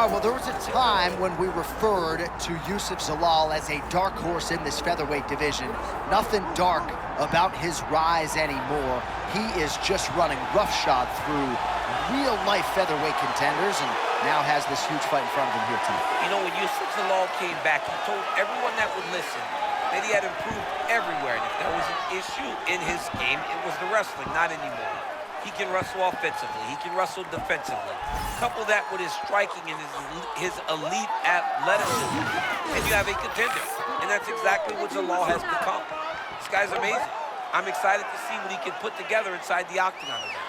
All right, well, there was a time when we referred to Youssef Zalal as a dark horse in this featherweight division. Nothing dark about his rise anymore. He is just running roughshod through real-life featherweight contenders and now has this huge fight in front of him here tonight. You know, when Youssef Zalal came back, he told everyone that would listen that he had improved everywhere. And if there was an issue in his game, it was the wrestling, not anymore. He can wrestle offensively. He can wrestle defensively. Couple that with his striking and his elite athleticism, and you have a contender. And that's exactly what Zalal has become. This guy's amazing. I'm excited to see what he can put together inside the octagon again.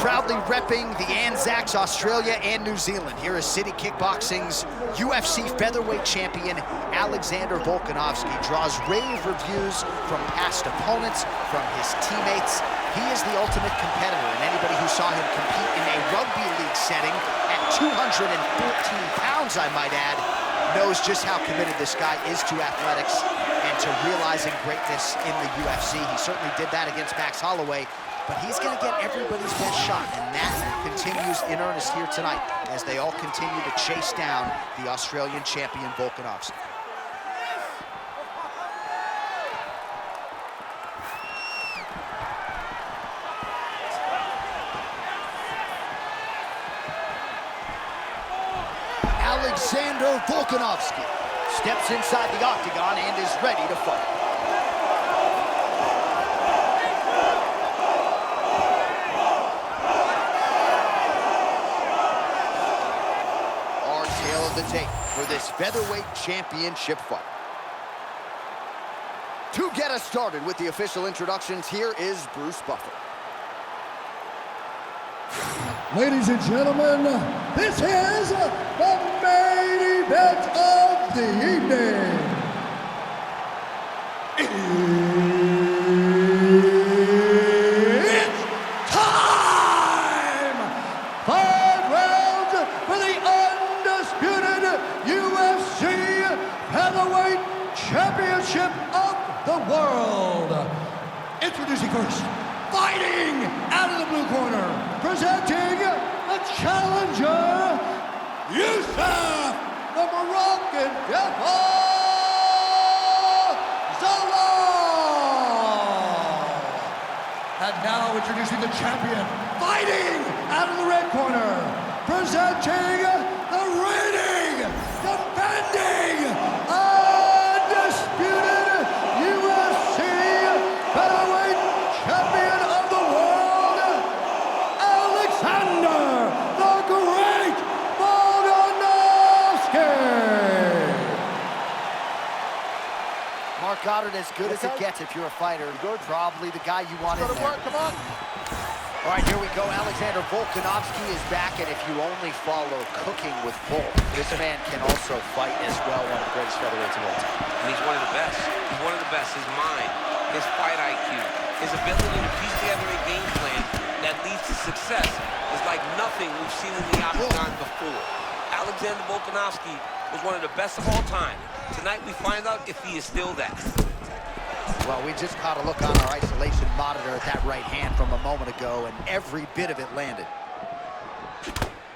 Proudly repping the Anzacs, Australia and New Zealand. Here is City Kickboxing's UFC featherweight champion, Alexander Volkanovski. Draws rave reviews from past opponents, from his teammates. He is the ultimate competitor, and anybody who saw him compete in a rugby league setting at 214 pounds, I might add, knows just how committed this guy is to athletics and to realizing greatness in the UFC. He certainly did that against Max Holloway, but he's going to get everybody's best shot, and that continues in earnest here tonight as they all continue to chase down the Australian champion, Volkanovski. Alexander Volkanovski steps inside the octagon and is ready to fight. The tape for this featherweight championship fight. To get us started with the official introductions, here is Bruce Buffer. Ladies and gentlemen, this is the main event of the evening. It's time! 5 rounds for the UFC Featherweight Championship of the World. Introducing first, fighting out of the blue corner, presenting the challenger, Youssef, the Moroccan Devil, Zalal. And now introducing the champion, fighting out of the red corner, presenting the reigning, defending, undisputed UFC featherweight champion of the world, Alexander the Great Volkanovski. Mark Goddard, as good as it gets if you're a fighter. Probably the guy you want in there. Come on. All right, here we go. Alexander Volkanovski is back, and if you only follow Cooking with Volk, this man can also fight as well, one of the greatest featherweights of all time. And he's one of the best. He's one of the best. His mind, his fight IQ, his ability to piece together a game plan that leads to success is like nothing we've seen in the octagon before. Alexander Volkanovski was one of the best of all time. Tonight we find out if he is still that. Well, we just caught a look on our isolation monitor at that right hand from a moment ago, and every bit of it landed.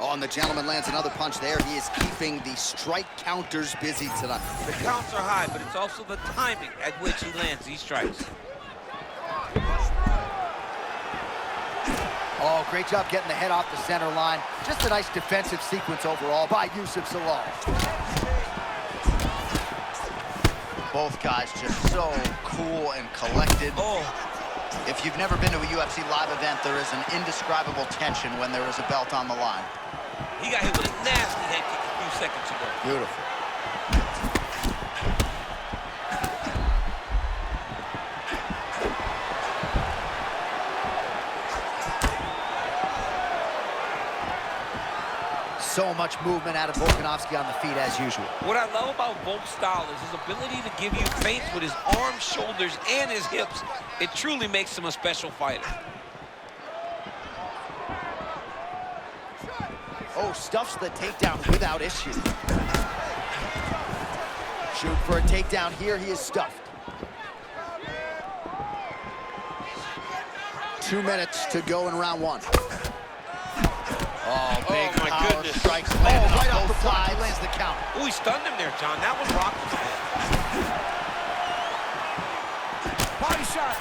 Oh, and the gentleman lands another punch there. He is keeping the strike counters busy tonight. The counts are high, but it's also the timing at which he lands these strikes. Oh, great job getting the head off the center line. Just a nice defensive sequence overall by Youssef Zalal. Both guys just so cool and collected. Oh. If you've never been to a UFC live event, there is an indescribable tension when there is a belt on the line. He got hit with a nasty head kick a few seconds ago. Beautiful. So much movement out of Volkanovski on the feet as usual. What I love about Volk's style is his ability to give you feints with his arms, shoulders, and his hips. It truly makes him a special fighter. Oh, stuffs the takedown without issue. Shoot for a takedown here, he is stuffed. 2 minutes to go in round one. Oh, big my power goodness. strikes landed right on off both the top. sides. He lands the count. Oh, he stunned him there, John. That was rockable. Body shot.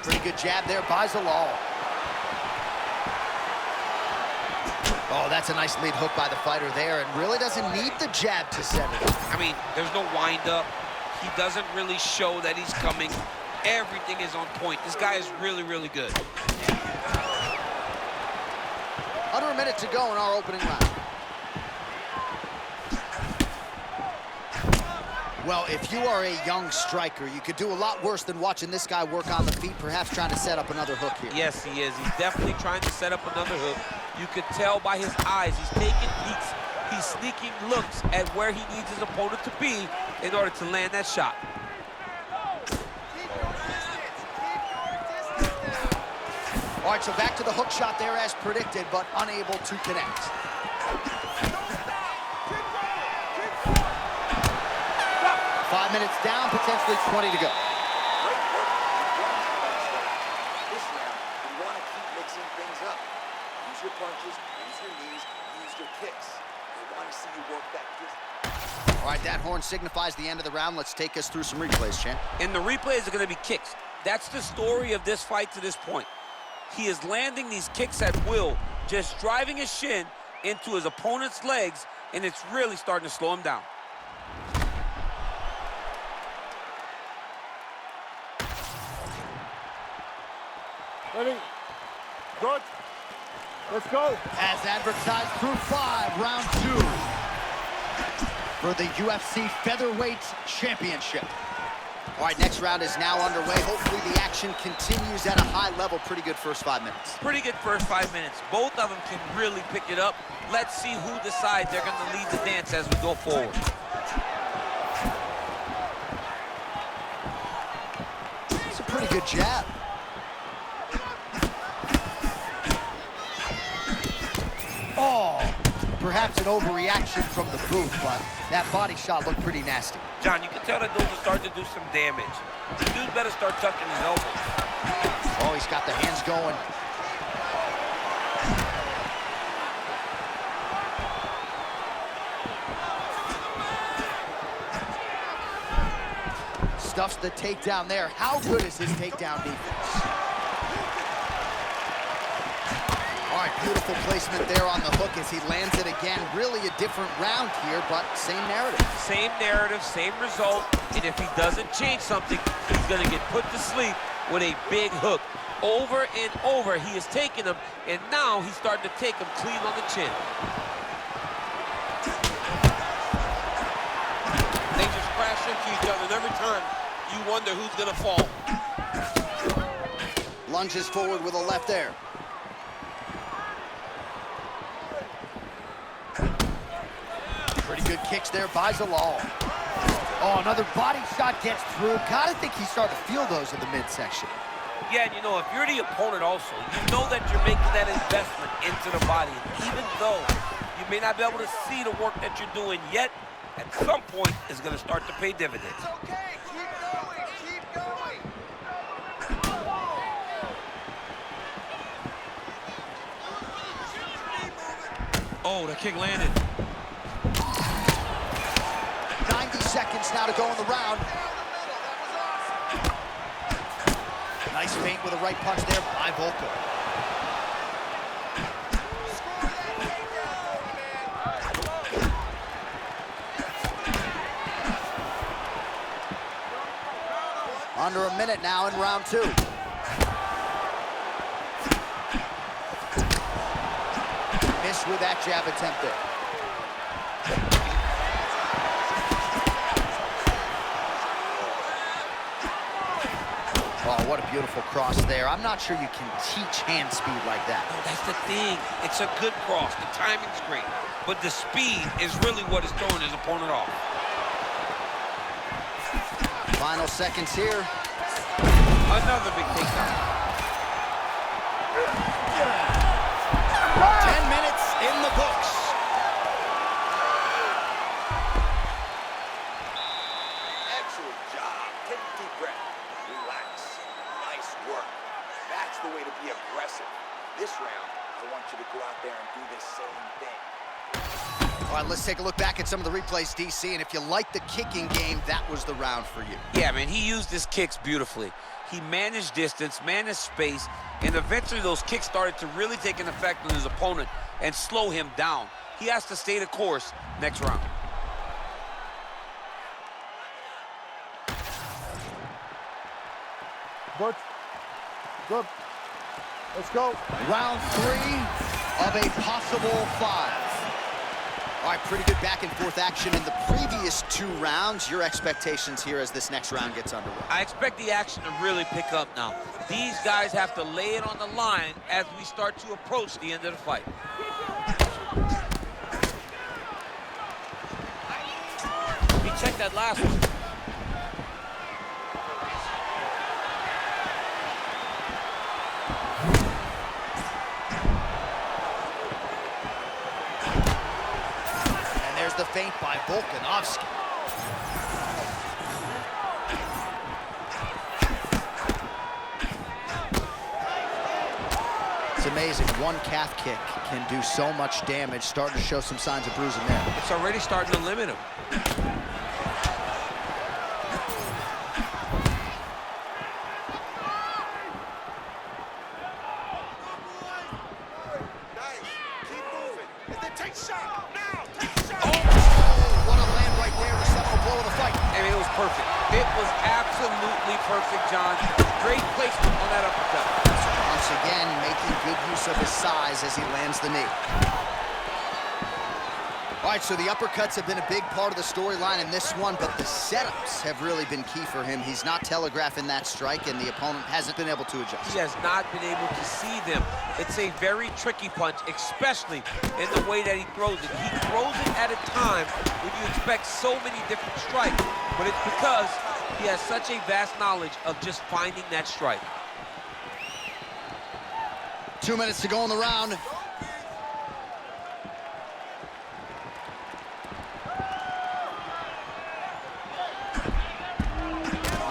Pretty good jab there by Zalal. Oh, that's a nice lead hook by the fighter there, and really doesn't need the jab to set it up. I mean, there's no wind-up. He doesn't really show that he's coming. Everything is on point. This guy is really, really good. Under a minute to go in our opening round. Well, if you are a young striker, you could do a lot worse than watching this guy work on the feet, perhaps trying to set up another hook here. Yes, he is. He's definitely trying to set up another hook. You could tell by his eyes. He's taking peeks. He's sneaking looks at where he needs his opponent to be in order to land that shot. All right, so back to the hook shot there as predicted, but unable to connect. Five minutes down, potentially 20 to go. Great work. This round, you want to keep mixing things up. Use your punches, use your knees, use your kicks. They want to see you work that distance. All right, that horn signifies the end of the round. Let's take us through some replays, champ. And the replays are going to be kicks. That's the story of this fight to this point. He is landing these kicks at will, just driving his shin into his opponent's legs, and it's really starting to slow him down. Ready? Good. Let's go. As advertised through 5, round 2 for the UFC Featherweight Championship. All right, next round is now underway. Hopefully the action continues at a high level. Pretty good first 5 minutes. Pretty good first 5 minutes. Both of them can really pick it up. Let's see who decides they're going to lead the dance as we go forward. It's a pretty good jab. Oh, perhaps an overreaction from the booth, but that body shot looked pretty nasty. John, you can tell that those are starting to do some damage. The dude better start tucking his elbows. Oh, he's got the hands going. Stuffs the takedown there. How good is his takedown defense? All right, beautiful placement there on the hook as he lands it again. Really a different round here, but same narrative. Same narrative, same result, and if he doesn't change something, he's going to get put to sleep with a big hook. Over and over, he is taking them, and now he's starting to take them clean on the chin. They just crash into each other, and every time you wonder who's going to fall. Lunges forward with a left there. Pretty good kicks there by Zalal. Oh, another body shot gets through. Gotta think he's starting to feel those in the midsection. Yeah, and you know, if you're the opponent also, you know that you're making that investment into the body. Even though you may not be able to see the work that you're doing yet, at some point, it's going to start to pay dividends. It's okay. Keep going. Keep going. Oh, the kick landed. 90 seconds now to go in the round. Nice feint with a right punch there by Volko. Under a minute now in round 2. Missed with that jab attempt there. Oh, Oh, what a beautiful cross there. I'm not sure you can teach hand speed like that. No, that's the thing. It's a good cross. The timing's great. But the speed is really what is throwing his opponent off. Final seconds here. Another big takedown. 10 minutes in the books. Excellent job. Take a deep breath. Relax. Nice work. That's the way to be aggressive. This round, I want you to go out there and do the same thing. All right, let's take a look back at some of the replays, DC, and if you like the kicking game, that was the round for you. Yeah, man, he used his kicks beautifully. He managed distance, managed space, and eventually those kicks started to really take an effect on his opponent and slow him down. He has to stay the course next round. Good. Good. Let's go. Round 3 of a possible 5. All right, pretty good back-and-forth action in the previous 2 rounds. Your expectations here as this next round gets underway? I expect the action to really pick up now. These guys have to lay it on the line as we start to approach the end of the fight. He checked that last one. The feint by Volkanovski. It's amazing. One calf kick can do so much damage. Starting to show some signs of bruising there. It's already starting to limit him. Perfect. It was absolutely perfect, John. Great placement on that uppercut. Once again, making good use of his size as he lands the knee. All right, so the uppercuts have been a big part of the storyline in this one, but the setups have really been key for him. He's not telegraphing that strike, and the opponent hasn't been able to adjust. He has not been able to see them. It's a very tricky punch, especially in the way that he throws it. He throws it at a time when you expect so many different strikes, but it's because he has such a vast knowledge of just finding that strike. 2 minutes to go in the round.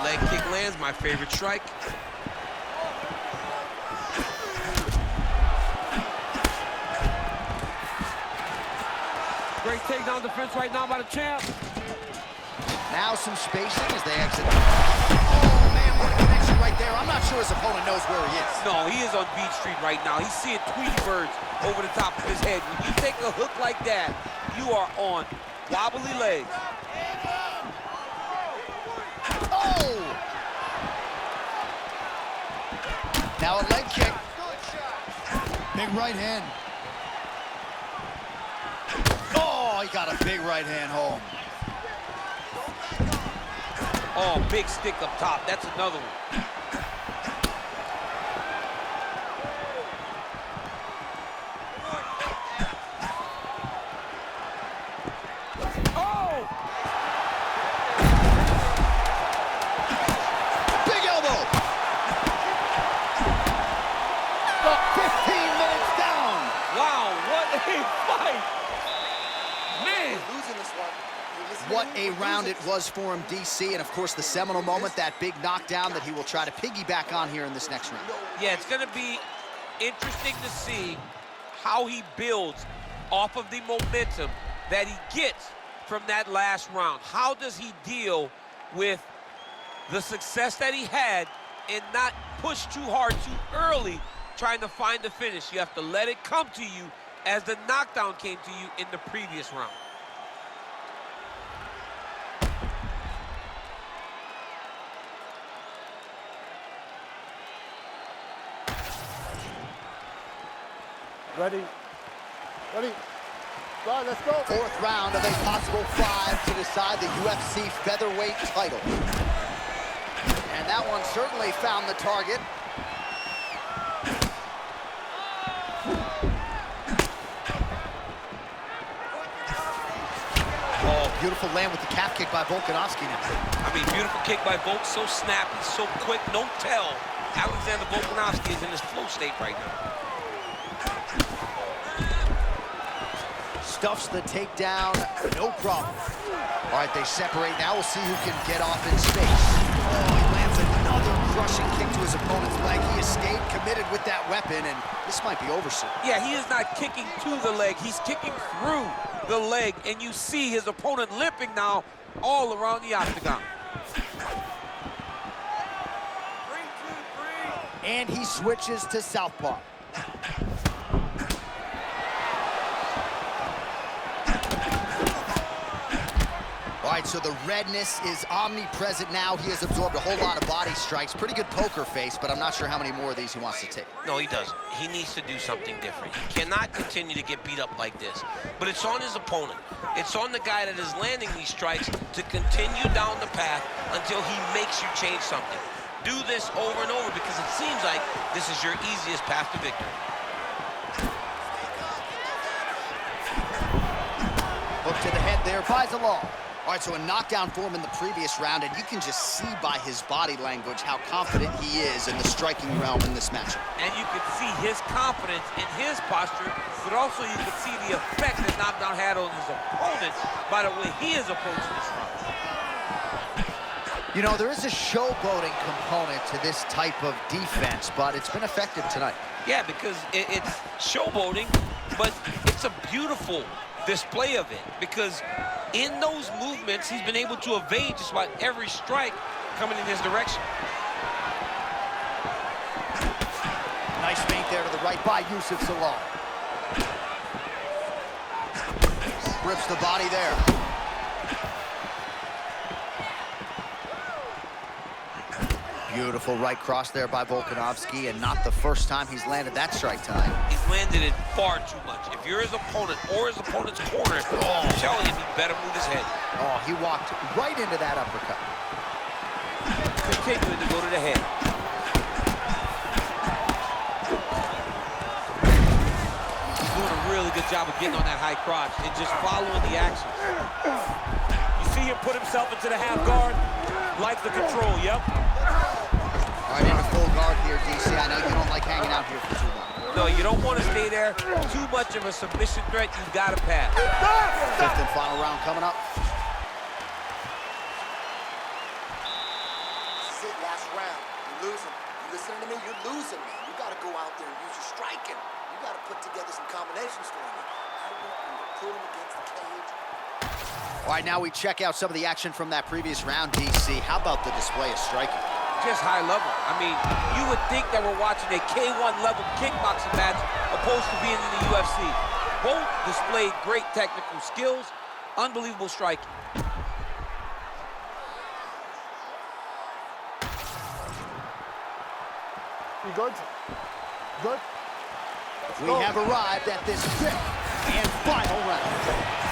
Leg kick lands, my favorite strike. Great takedown defense right now by the champ. Now some spacing as they exit. Oh, man, what a connection right there. I'm not sure his opponent knows where he is. No, he is on Beach Street right now. He's seeing Tweety birds over the top of his head. When you take a hook like that, you are on wobbly legs. Oh! Now a leg kick. Big right hand. Oh, he got a big right hand home. Oh, big stick up top. That's another one. Oh! Big elbow. 15 minutes down. Wow, what a fight. Man. Losing this one. What a round it was for him, DC, and of course the seminal moment, that big knockdown that he will try to piggyback on here in this next round. Yeah, it's going to be interesting to see how he builds off of the momentum that he gets from that last round. How does he deal with the success that he had and not push too hard too early trying to find the finish? You have to let it come to you as the knockdown came to you in the previous round. Ready? Ready? Go, let's go. 4th round of a possible 5 to decide the UFC featherweight title. And that one certainly found the target. Oh, beautiful land with the calf kick by Volkanovski now. I mean, beautiful kick by Volk, so snappy, so quick, no tell. Alexander Volkanovski is in his flow state right now. Stuffs the takedown, no problem. All right, they separate. Now we'll see who can get off in space. Oh, he lands another crushing kick to his opponent's leg. He has stayed committed with that weapon, and this might be over soon. Yeah, he is not kicking to the leg. He's kicking through the leg, and you see his opponent limping now all around the octagon. And he switches to southpaw. All right, so the redness is omnipresent now. He has absorbed a whole lot of body strikes. Pretty good poker face, but I'm not sure how many more of these he wants to take. No, he doesn't. He needs to do something different. He cannot continue to get beat up like this. But it's on his opponent. It's on the guy that is landing these strikes to continue down the path until he makes you change something. Do this over and over because it seems like this is your easiest path to victory. Hook to the head there by Zalal. All right, so a knockdown for him in the previous round, and you can just see by his body language how confident he is in the striking realm in this matchup. And you could see his confidence in his posture, but also you could see the effect that knockdown had on his opponent by the way he is approaching this round. You know, there is a showboating component to this type of defense, but it's been effective tonight. Yeah, because it's showboating, but it's a beautiful display of it because in those movements, he's been able to evade just about every strike coming in his direction. Nice feint there to the right by Youssef Zalal. Rips the body there. Beautiful right cross there by Volkanovski, and not the first time he's landed that strike tonight. He's landed it far too much. If you're his opponent or his opponent's corner, I'm telling him he better move his head. Oh, he walked right into that uppercut. Continuing to go to the head. He's doing a really good job of getting on that high crotch and just following the action. You see him put himself into the half guard, like the control, yep. All right, into full guard here, DC. I know you don't like hanging out here for too long. No, you don't want to stay there. Too much of a submission threat, you've got to pass. Fifth and final round coming up. This is it, last round. You're losing. You listening to me? You're losing, man. You got to go out there and use your striking. You got to put together some combinations for me. I want you to put him against the cage. All right, now we check out some of the action from that previous round, DC. How about the display of striking? Just high level. I mean, you would think that we're watching a K1 level kickboxing match opposed to being in the UFC. Both displayed great technical skills, unbelievable striking. You good? Good? We have arrived at this fifth and final round.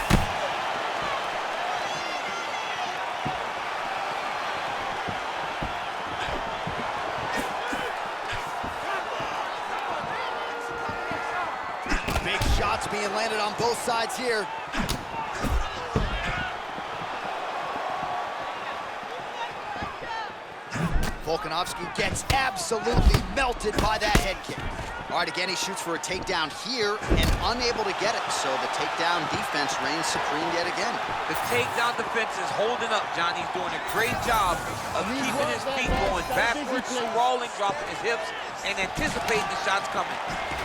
Shots being landed on both sides here. Volkanovski gets absolutely melted by that head kick. All right, again, he shoots for a takedown here and unable to get it. So the takedown defense reigns supreme yet again. The takedown defense is holding up, John. He's doing a great job of keeping his feet going backwards, sprawling, dropping his hips, and anticipating the shots coming.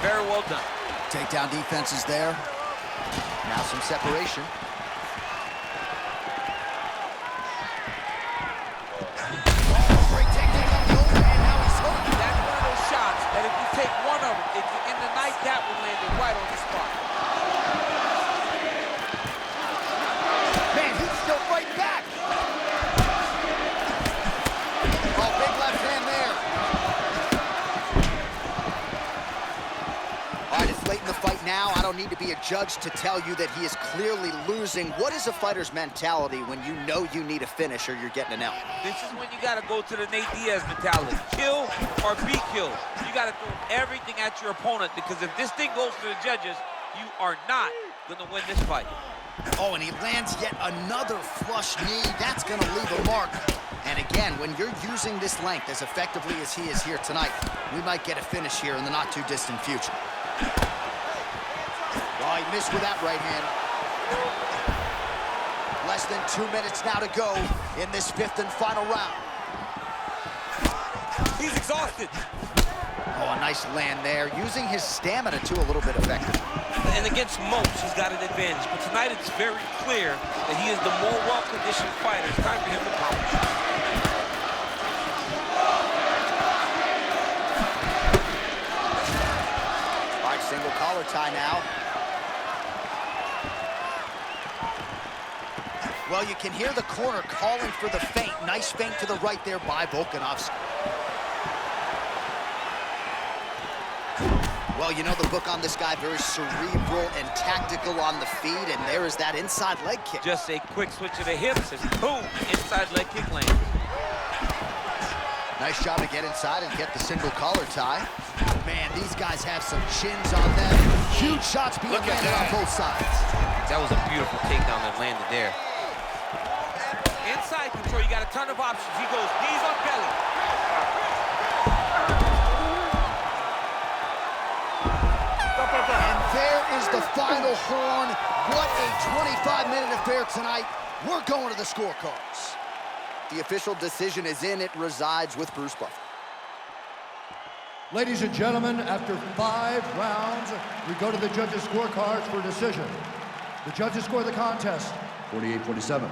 Very well done. Takedown defense is there. Now some separation. Great takedown on the overhand. Now he's hooked. That's one of those shots that if you take one of them, if you're in the night, that will land it right on the spot. Man, he's still fighting back. Oh, big left hand there. All right, it's late in the fight now. I don't need to to be a judge to tell you that he is clearly losing. What is a fighter's mentality when you know you need a finish or you're getting an L? This is when you got to go to the Nate Diaz mentality. Kill or be killed. You got to throw everything at your opponent, because if this thing goes to the judges, you are not going to win this fight. Oh, and he lands yet another flush knee. That's going to leave a mark. And again, when you're using this length as effectively as he is here tonight, we might get a finish here in the not-too-distant future. Oh, he missed with that right hand. Less than 2 minutes now to go in this 5th and final round. He's exhausted. Oh, a nice land there. Using his stamina, too, a little bit effective. And against most, he's got an advantage. But tonight, it's very clear that he is the more well-conditioned fighter. It's time for him to polish. All right, single collar tie now. Well, you can hear the corner calling for the feint. Nice feint to the right there by Volkanovski. Well, you know the book on this guy, very cerebral and tactical on the feet, and there is that inside leg kick. Just a quick switch of the hips, and boom, inside leg kick lands. Nice job to get inside and get the single collar tie. Man, these guys have some chins on them. Huge shots being landed on both sides. That was a beautiful takedown that landed there. Inside control, you got a ton of options. He goes knees on belly. And there is the final horn. What a 25-minute affair tonight. We're going to the scorecards. The official decision is in. It resides with Bruce Buffer. Ladies and gentlemen, after 5 rounds, we go to the judges' scorecards for decision. The judges score the contest 48-47,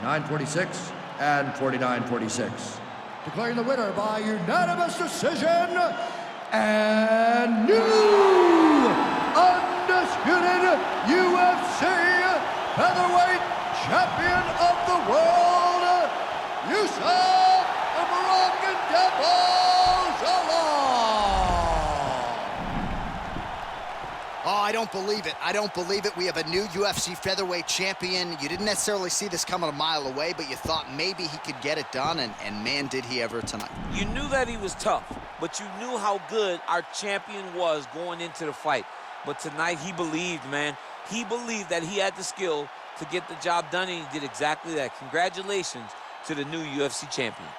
49-46, and 49-46. Declaring the winner by unanimous decision, and new undisputed UFC featherweight champion of the world, Youssef, the Moroccan Devil, Zalal. Oh, I don't believe it. I don't believe it. We have a new UFC featherweight champion. You didn't necessarily see this coming a mile away, but you thought maybe he could get it done, and man, did he ever tonight. You knew that he was tough, but you knew how good our champion was going into the fight. But tonight, he believed, man. He believed that he had the skill to get the job done, and he did exactly that. Congratulations to the new UFC champion.